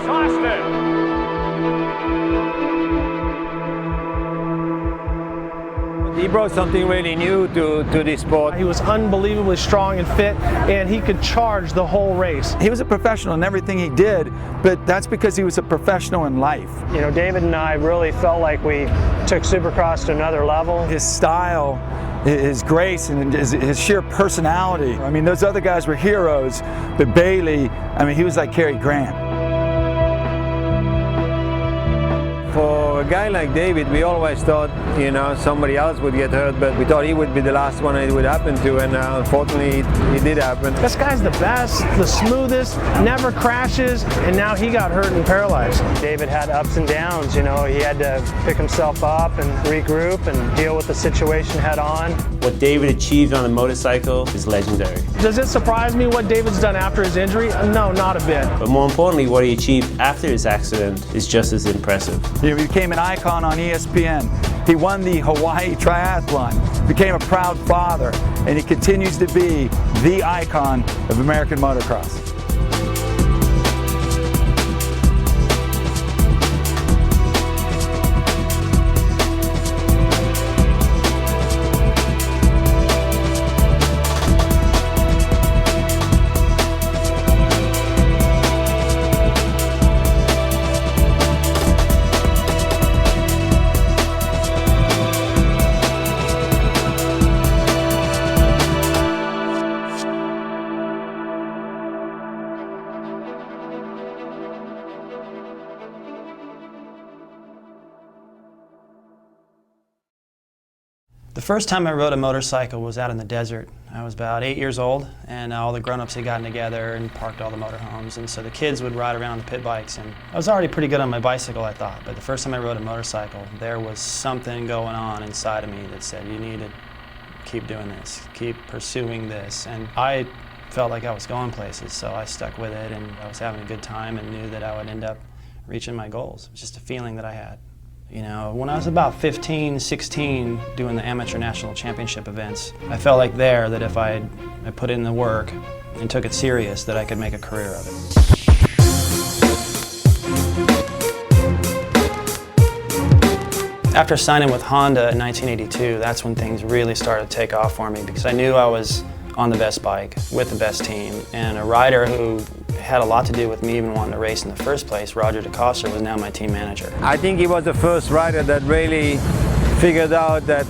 Austin. He brought something really new to this sport. He was unbelievably strong and fit, and he could charge the whole race. He was a professional in everything he did, but that's because he was a professional in life. You know, David and I really felt like we took Supercross to another level. His style, his grace, and his sheer personality. I mean, those other guys were heroes, but Bailey, I mean, he was like Cary Grant. For a guy like David, we always thought, you know, somebody else would get hurt, but we thought he would be the last one it would happen to, and unfortunately it did happen. This guy's the best, the smoothest, never crashes, and now he got hurt and paralyzed. David had ups and downs, you know, he had to pick himself up and regroup and deal with the situation head on. What David achieved on a motorcycle is legendary. Does it surprise me what David's done after his injury? No, not a bit. But more importantly, what he achieved after his accident is just as impressive. He became an icon on ESPN. He won the Hawaii Triathlon, became a proud father, and he continues to be the icon of American motocross. The first time I rode a motorcycle was out in the desert. I was about 8 years old, and all the grown-ups had gotten together and parked all the motorhomes, and so the kids would ride around the pit bikes, and I was already pretty good on my bicycle, I thought, but the first time I rode a motorcycle, there was something going on inside of me that said, you need to keep doing this, keep pursuing this, and I felt like I was going places, so I stuck with it, and I was having a good time and knew that I would end up reaching my goals. It was just a feeling that I had. You know, when I was about 15, 16, doing the amateur national championship events, I felt like there that if I put in the work and took it serious, that I could make a career of it. After signing with Honda in 1982, that's when things really started to take off for me, because I knew I was on the best bike, with the best team, and a rider who had a lot to do with me even wanting to race in the first place, Roger DeCoster, was now my team manager. I think he was the first rider that really figured out that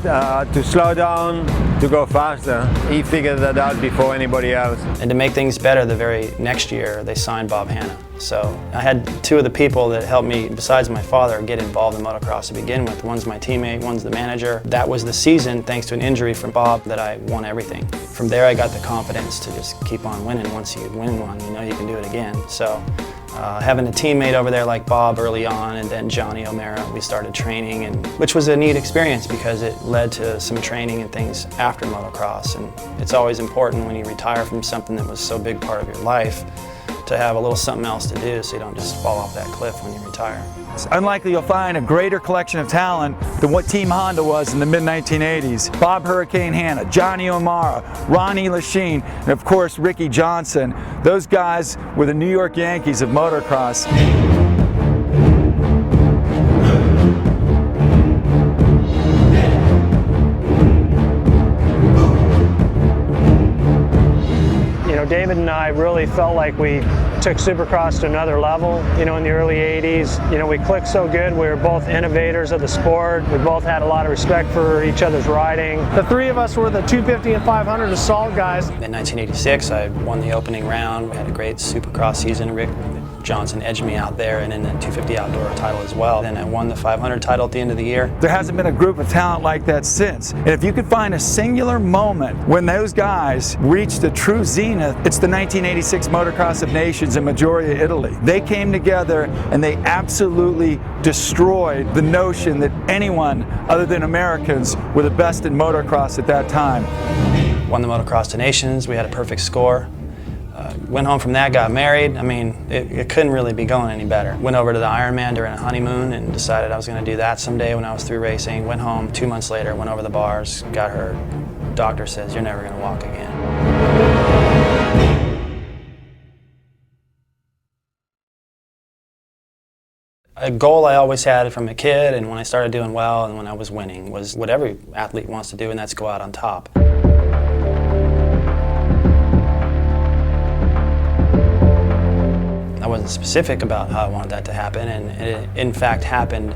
to slow down, to go faster. He figured that out before anybody else. And to make things better, the very next year, they signed Bob Hanna. So I had two of the people that helped me, besides my father, get involved in motocross to begin with. One's my teammate, one's the manager. That was the season, thanks to an injury from Bob, that I won everything. From there, I got the confidence to just keep on winning. Once you win one, you know you can do it again. So having a teammate over there like Bob early on, and then Johnny O'Mara, we started training, and which was a neat experience because it led to some training and things after motocross. And it's always important when you retire from something that was so big part of your life to have a little something else to do so you don't just fall off that cliff when you retire. It's unlikely you'll find a greater collection of talent than what Team Honda was in the mid-1980s. Bob Hurricane Hanna, Johnny O'Mara, Ronnie Lachine, and of course Ricky Johnson. Those guys were the New York Yankees of motocross. David and I really felt like we took Supercross to another level, you know, in the early 80s. You know, we clicked so good. We were both innovators of the sport. We both had a lot of respect for each other's riding. The three of us were the 250 and 500 assault guys. In 1986, I won the opening round. We had a great Supercross season. Rick Johnson edged me out there, and in the 250 outdoor title as well. Then I won the 500 title at the end of the year. There hasn't been a group of talent like that since. And if you could find a singular moment when those guys reached a true zenith, it's the 1986 Motocross of Nations in Maggiore, Italy. They came together and they absolutely destroyed the notion that anyone other than Americans were the best in motocross at that time. Won the Motocross of Nations. We had a perfect score. Went home from that, got married. I mean, it couldn't really be going any better. Went over to the Ironman during a honeymoon and decided I was going to do that someday when I was through racing. Went home 2 months later, went over the bars, got hurt. Doctor says, you're never going to walk again. A goal I always had from a kid, and when I started doing well and when I was winning, was what every athlete wants to do, and that's go out on top. I wasn't specific about how I wanted that to happen, and it in fact happened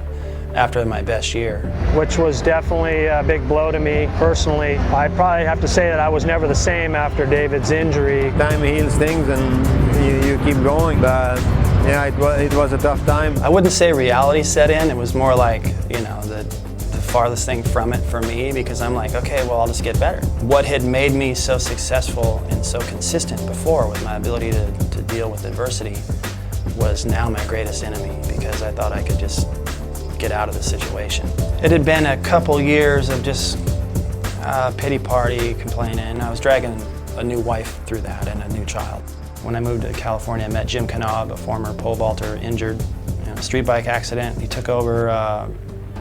after my best year. Which was definitely a big blow to me personally. I'd probably have to say that I was never the same after David's injury. Time heals things and you keep going, but yeah, it was a tough time. I wouldn't say reality set in, it was more like, you know, the farthest thing from it for me, because I'm like, okay, well, I'll just get better. What had made me so successful and so consistent before with my ability to deal with adversity was now my greatest enemy, because I thought I could just get out of the situation. It had been a couple years of just pity party, complaining. I was dragging a new wife through that and a new child. When I moved to California, I met Jim Knaub, a former pole vaulter, injured in a street bike accident. He took over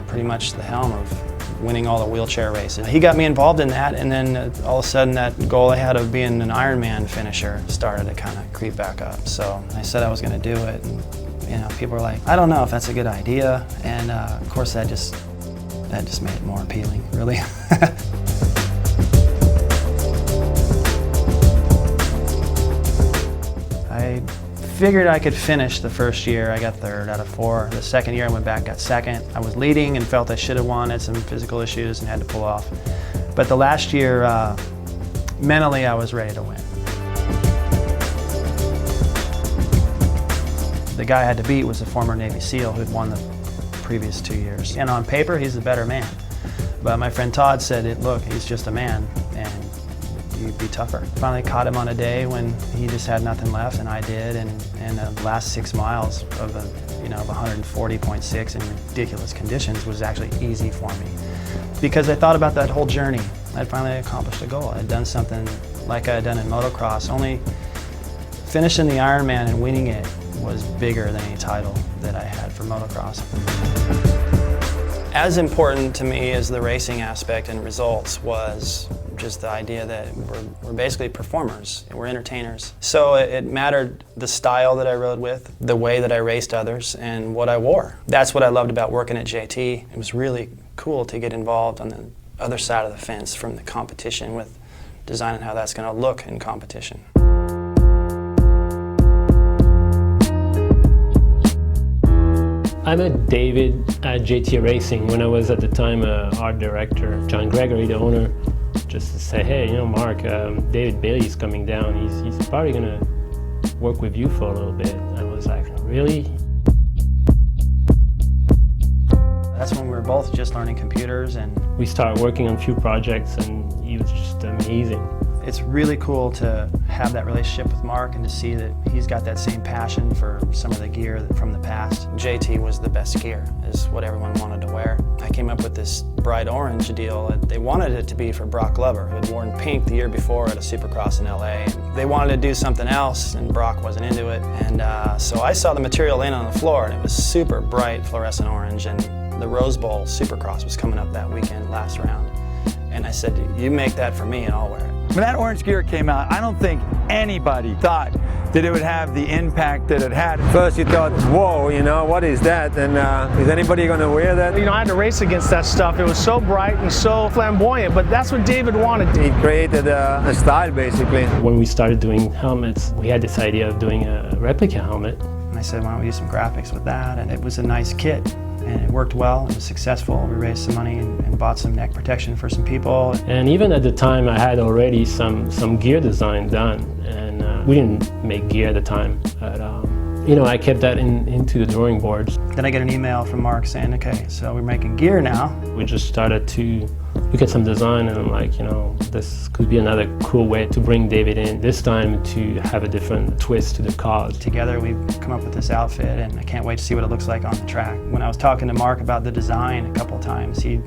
pretty much the helm of winning all the wheelchair races. He got me involved in that, and then all of a sudden that goal I had of being an Ironman finisher started to kind of creep back up. So I said I was going to do it, and you know, people were like, I don't know if that's a good idea, and of course that just made it more appealing, really. I figured I could finish the first year. I got third out of 4. The second year I went back, got second. I was leading and felt I should have won, had some physical issues and had to pull off. But the last year, mentally I was ready to win. The guy I had to beat was a former Navy SEAL who'd won the previous 2 years. And on paper, he's the better man. But my friend Todd said, look, he's just a man, and you'd be tougher. Finally caught him on a day when he just had nothing left, and I did, and the last 6 miles of 140.6 in ridiculous conditions was actually easy for me. Because I thought about that whole journey. I'd finally accomplished a goal. I'd done something like I had done in motocross, only finishing the Ironman and winning it was bigger than any title that I had for motocross. As important to me as the racing aspect and results was just the idea that we're basically performers, we're entertainers. So it mattered the style that I rode with, the way that I raced others, and what I wore. That's what I loved about working at JT. It was really cool to get involved on the other side of the fence from the competition with designing how that's going to look in competition. I met David at JT Racing when I was at the time art director. John Gregory, the owner, just to say, hey, you know, Mark, David Bailey's coming down. He's probably going to work with you for a little bit. I was like, really? That's when we were both just learning computers, and we started working on a few projects, and he was just amazing. It's really cool to have that relationship with Mark and to see that he's got that same passion for some of the gear from the past. JT was the best gear, is what everyone wanted to wear. I came up with this bright orange deal. They wanted it to be for Brock Glover, who had worn pink the year before at a Supercross in LA. They wanted to do something else, and Brock wasn't into it. And so I saw the material laying on the floor, and it was super bright fluorescent orange, and the Rose Bowl Supercross was coming up that weekend, last round. And I said, you make that for me and I'll wear it. When that orange gear came out, I don't think anybody thought that it would have the impact that it had. First you thought, whoa, you know, what is that? And is anybody going to wear that? You know, I had to race against that stuff. It was so bright and so flamboyant, but that's what David wanted. He created a style, basically. When we started doing helmets, we had this idea of doing a replica helmet. And I said, why don't we use some graphics with that? And it was a nice kit. And it worked well, it was successful. We raised some money and bought some neck protection for some people. And even at the time, I had already some gear design done. And we didn't make gear at the time, but you know, I kept that into the drawing boards. Then I get an email from Mark saying, okay, so we're making gear now. We just started to look at some design, and I'm like, you know, this could be another cool way to bring David in, this time to have a different twist to the cause. Together we've come up with this outfit, and I can't wait to see what it looks like on the track. When I was talking to Mark about the design a couple of times, he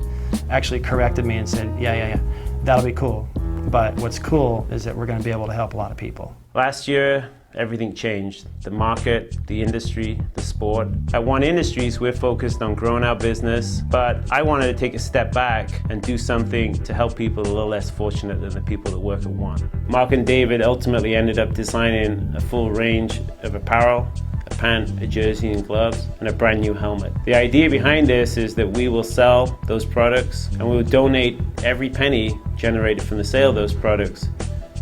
actually corrected me and said, yeah, that'll be cool. But what's cool is that we're going to be able to help a lot of people. Last year, everything changed. The market, the industry, the sport. At One Industries, we're focused on growing our business, but I wanted to take a step back and do something to help people a little less fortunate than the people that work at One. Mark and David ultimately ended up designing a full range of apparel pant, a jersey and gloves, and a brand new helmet. The idea behind this is that we will sell those products and we will donate every penny generated from the sale of those products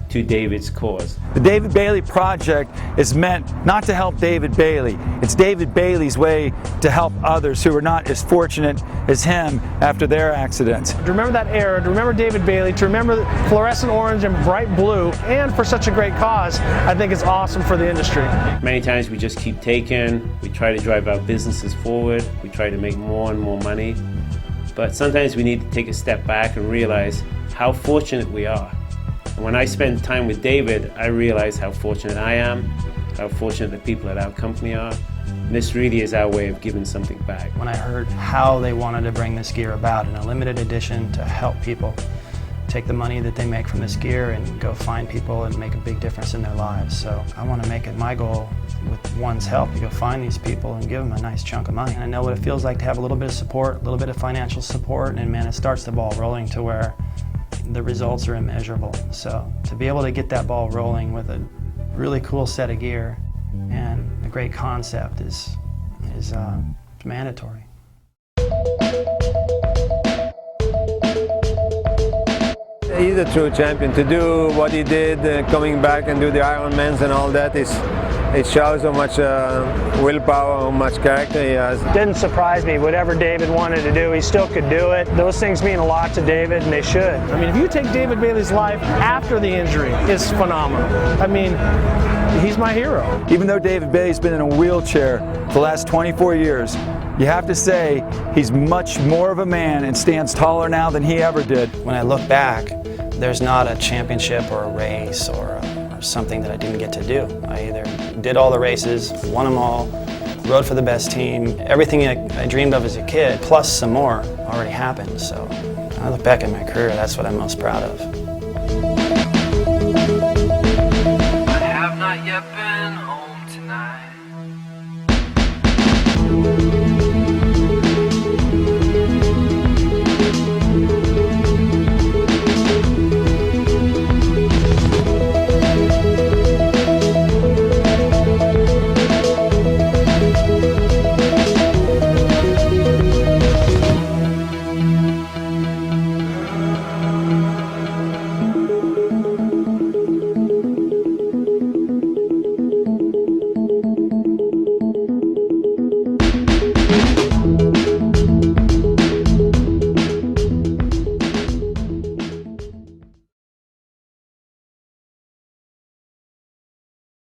to David's cause. The David Bailey Project is meant not to help David Bailey. It's David Bailey's way to help others who are not as fortunate as him after their accidents. To remember that era, to remember David Bailey, to remember fluorescent orange and bright blue, and for such a great cause, I think it's awesome for the industry. Many times we just keep taking, we try to drive our businesses forward, we try to make more and more money, but sometimes we need to take a step back and realize how fortunate we are. When I spend time with David, I realize how fortunate I am, how fortunate the people at our company are. And this really is our way of giving something back. When I heard how they wanted to bring this gear about in a limited edition to help people take the money that they make from this gear and go find people and make a big difference in their lives. So I want to make it my goal with one's help to go find these people and give them a nice chunk of money. And I know what it feels like to have a little bit of support, a little bit of financial support, and man, it starts the ball rolling to where the results are immeasurable. So to be able to get that ball rolling with a really cool set of gear and a great concept is mandatory. He's a true champion. To do what he did, coming back and do the Ironmans and all that, it shows how much willpower, how much character he has. Didn't surprise me. Whatever David wanted to do, he still could do it. Those things mean a lot to David, and they should. I mean, if you take David Bailey's life after the injury, it's phenomenal. I mean, he's my hero. Even though David Bailey's been in a wheelchair for the last 24 years, you have to say he's much more of a man and stands taller now than he ever did. When I look back, there's not a championship or a race or something that I didn't get to do. I either did all the races, won them all, rode for the best team. Everything I dreamed of as a kid, plus some more, already happened. So when I look back at my career, that's what I'm most proud of.